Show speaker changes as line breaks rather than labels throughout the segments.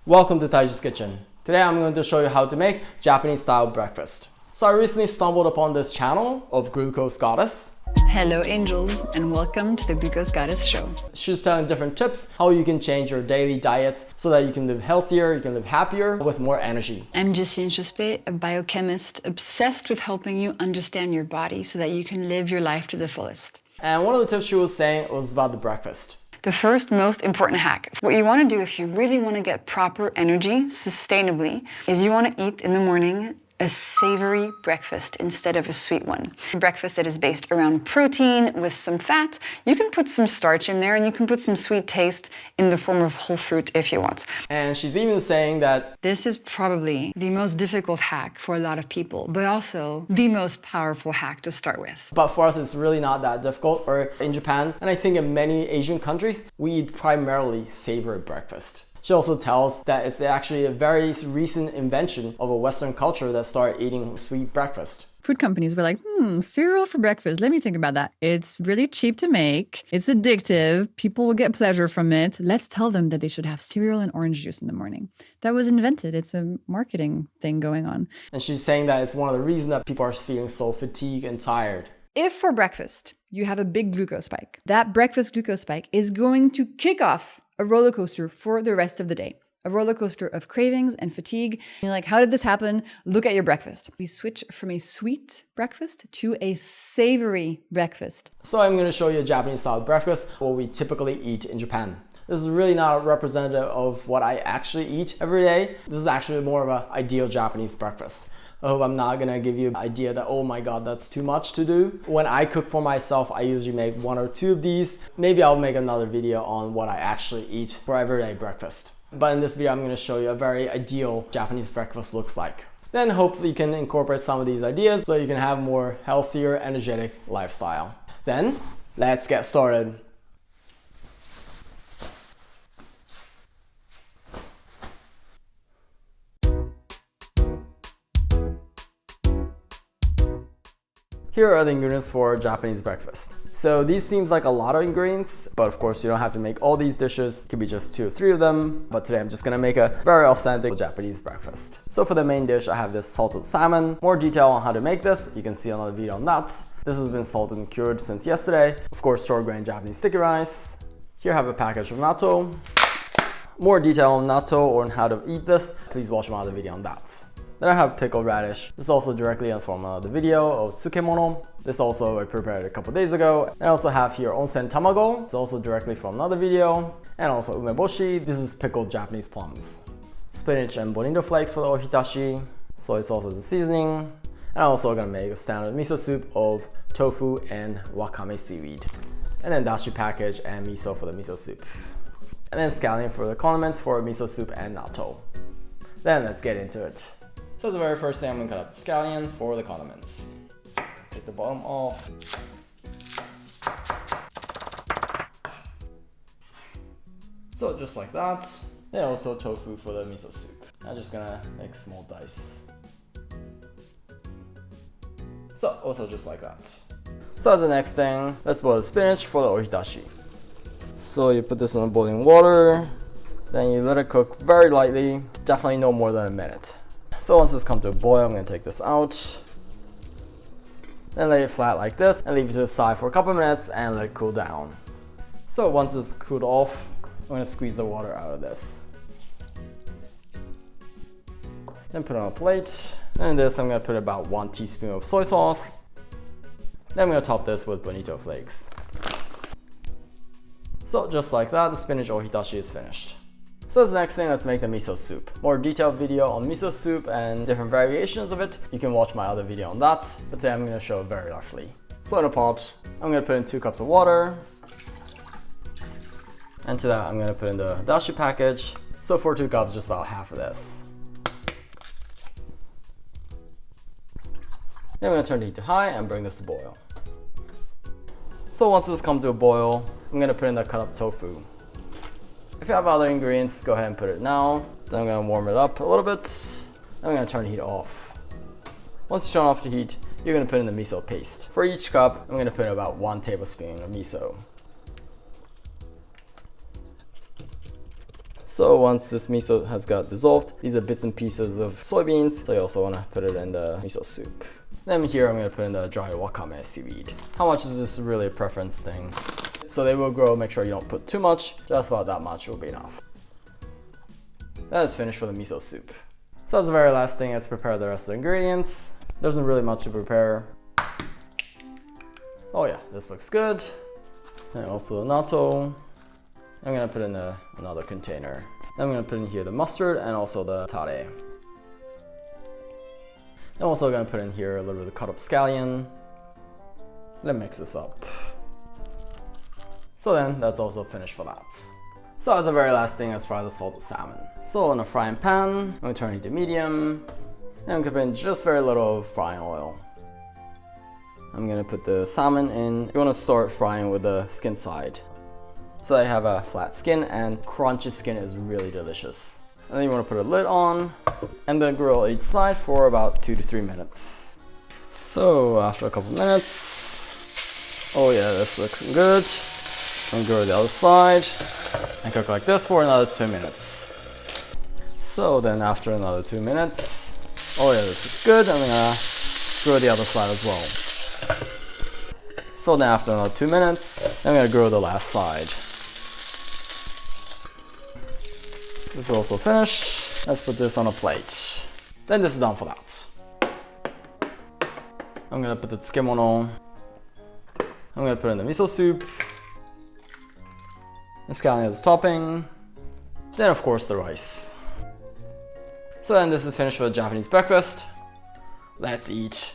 Welcome to Taiji's Kitchen. Today I'm going to show you how to make Japanese style breakfast. So I recently stumbled upon this channel of Glucose Goddess.
Hello angels and welcome to the Glucose Goddess show.
She's telling different tips how you can change your daily diet so that you can live healthier, you can live happier with more energy.
I'm Shio-Jake, a biochemist obsessed with helping you understand your body so that you can live your life to the fullest.
And one of the tips she was saying was about the breakfast.
The first most important hack, what you want to do if you really want to get proper energy sustainably, is you want to eat in the morning a savory breakfast instead of a sweet one. A breakfast that is based around protein with some fat. You can put some starch in there and you can put some sweet taste in the form of whole fruit if you want.
And she's even saying that
this is probably the most difficult hack for a lot of people, but also the most powerful hack to start with.
But for us, it's really not that difficult. Or in Japan, and I think in many Asian countries, we eat primarily savory breakfast. She also tells that it's actually a very recent invention of a Western culture that started eating sweet breakfast.
Food companies were like, cereal for breakfast. Let me think about that. It's really cheap to make. It's addictive. People will get pleasure from it. Let's tell them that they should have cereal and orange juice in the morning. That was invented. It's a marketing thing going on.
And she's saying that it's one of the reasons that people are feeling so fatigued and tired.
If for breakfast you have a big glucose spike, that breakfast glucose spike is going to kick off a roller coaster for the rest of the day. A roller coaster of cravings and fatigue. You're like, how did this happen? Look at your breakfast. We switch from a sweet breakfast to a savory breakfast.
So I'm going to show you a Japanese style breakfast, what we typically eat in Japan. This is really not representative of what I actually eat every day. This is actually more of an ideal Japanese breakfast. I hope I'm not gonna give you an idea that, oh my god, that's too much to do. When I cook for myself, I usually make 1 or 2 of these. Maybe I'll make another video on what I actually eat for everyday breakfast. But in this video, I'm gonna show you a very ideal Japanese breakfast looks like. Then hopefully you can incorporate some of these ideas so you can have a more healthier, energetic lifestyle. Then, let's get started. Here are the ingredients for Japanese breakfast. So these seems like a lot of ingredients, but of course you don't have to make all these dishes. It could be just 2 or 3 of them. But today I'm just gonna make a very authentic Japanese breakfast. So for the main dish, I have this salted salmon. More detail on how to make this, you can see another video on that. This has been salted and cured since yesterday. Of course, short grain Japanese sticky rice. Here I have a package of natto. More detail on natto or on how to eat this, please watch my other video on that. Then I have pickled radish. This is also directly from another video of Tsukemono. This also I prepared a couple days ago. I also have here Onsen Tamago. It's also directly from another video. And also umeboshi. This is pickled Japanese plums. Spinach and Bonito flakes for the Ohitashi. Soy sauce as a seasoning. And I'm also gonna make a standard miso soup of tofu and wakame seaweed. And then dashi package and miso for the miso soup. And then scallion for the condiments for miso soup and natto. Then let's get into it. So the very first thing, I'm gonna cut up the scallion for the condiments. Take the bottom off. So just like that. Then also tofu for the miso soup. I'm just gonna make small dice. So also just like that. So as the next thing, let's boil the spinach for the ohitashi. So you put this in the boiling water, then you let it cook very lightly, definitely no more than a minute. So once this comes to a boil, I'm going to take this out. Then lay it flat like this and leave it to the side for a couple of minutes and let it cool down. So once it's cooled off, I'm going to squeeze the water out of this. Then put it on a plate. And in this, I'm going to put about 1 teaspoon of soy sauce. Then I'm going to top this with Bonito flakes. So just like that, the spinach ohitashi is finished. So as the next thing, let's make the miso soup. More detailed video on miso soup and different variations of it. You can watch my other video on that, but today I'm going to show it very roughly. So in a pot, I'm going to put in 2 cups of water. And to that, I'm going to put in the dashi package. So for 2 cups, just about half of this. Then I'm going to turn the heat to high and bring this to boil. So once this comes to a boil, I'm going to put in the cut up tofu. If you have other ingredients, go ahead and put it now. Then I'm gonna warm it up a little bit. Then I'm gonna turn the heat off. Once you turn off the heat, you're gonna put in the miso paste. For each cup, I'm gonna put in about 1 tablespoon of miso. So once this miso has got dissolved, these are bits and pieces of soybeans. So you also want to put it in the miso soup. Then here I'm going to put in the dried wakame seaweed. How much is this really a preference thing? So they will grow, make sure you don't put too much. Just about that much will be enough. That is finished for the miso soup. So that's the very last thing is prepare the rest of the ingredients. There isn't really much to prepare. Oh yeah, this looks good. And also the natto. I'm gonna put in another container. I'm gonna put in here the mustard and also the tare. I'm also gonna put in here a little bit of cut up scallion. Let's mix this up. So then that's also finished for that. So as the very last thing, let's fry the salted salmon. So in a frying pan, I'm gonna turn it to medium. And I'm gonna put in just very little frying oil. I'm gonna put the salmon in. You wanna start frying with the skin side. So that I have a flat skin, and crunchy skin is really delicious. And then you wanna put a lid on and then grill each side for about 2 to 3 minutes. So after a couple minutes, oh yeah, this looks good. And go to the other side and cook like this for another 2 minutes. So then after another 2 minutes, oh yeah, this looks good. I'm gonna grill the other side as well. So then after another 2 minutes, I'm gonna grill the last side. This is also finished. Let's put this on a plate. Then this is done for that. I'm gonna put the Tsukemono. I'm gonna put in the miso soup. The scallion as a topping. Then of course the rice. So then this is finished for a Japanese breakfast. Let's eat.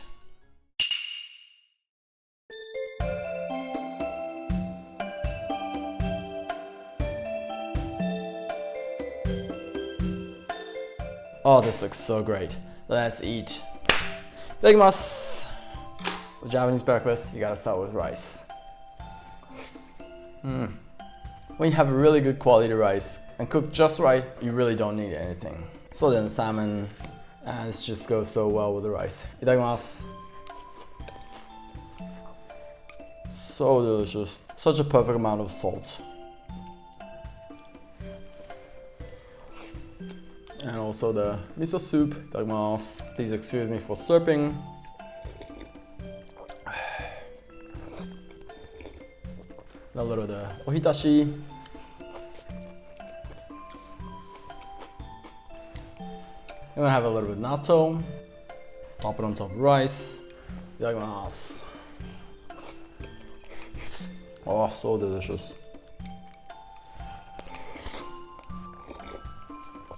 Oh, this looks so great. Let's eat. Itadakimasu. For Japanese breakfast, you gotta start with rice. When you have really good quality rice and cooked just right, you really don't need anything. So then salmon, and this just goes so well with the rice. Itadakimasu. So delicious. Such a perfect amount of salt. And also the miso soup. Itadakimasu. Please excuse me for slurping. A little of the ohitashi. I'm gonna have a little bit of natto. Pop it on top of rice. Itadakimasu. Oh, so delicious.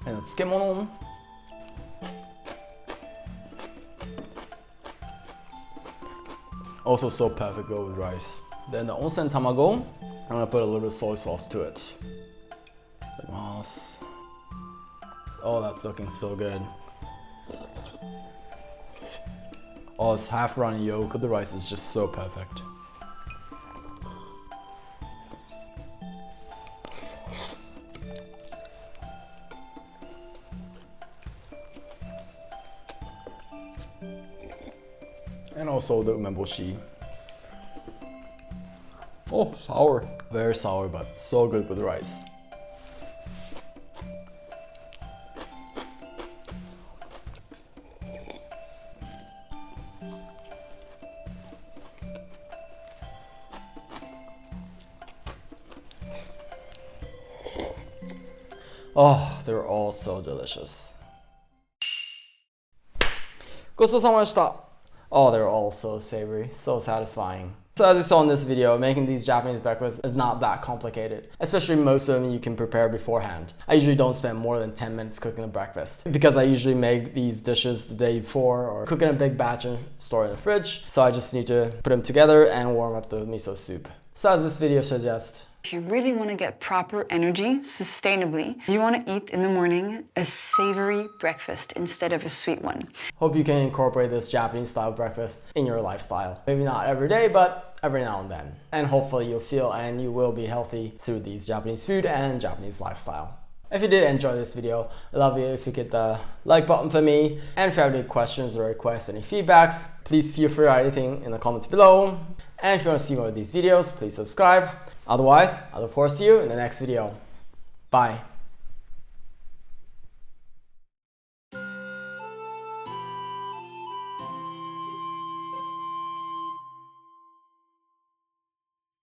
And Tsukemono. Also so perfect go with rice. Then the Onsen Tamago, I'm gonna put a little bit of soy sauce to it. Oh, that's looking so good. Oh, this half runny yolk of the rice is just so perfect. And also the umeboshi. Oh, sour. Very sour, but so good with rice. Oh, they're all so delicious. ごちそうさまでした. Oh, they're all so savory, so satisfying. So as you saw in this video, making these Japanese breakfasts is not that complicated. Especially most of them you can prepare beforehand. I usually don't spend more than 10 minutes cooking a breakfast because I usually make these dishes the day before or cook in a big batch and store it in the fridge. So I just need to put them together and warm up the miso soup. So as this video suggests,
if you really want to get proper energy sustainably, you want to eat in the morning a savory breakfast instead of a sweet one.
Hope you can incorporate this Japanese style breakfast in your lifestyle. Maybe not every day, but every now and then. And hopefully you'll feel and you will be healthy through these Japanese food and Japanese lifestyle. If you did enjoy this video, I'd love it if you hit the like button for me. And if you have any questions or requests, any feedbacks, please feel free to write anything in the comments below. And if you want to see more of these videos, please subscribe. Otherwise, I look forward to see you in the next video. Bye.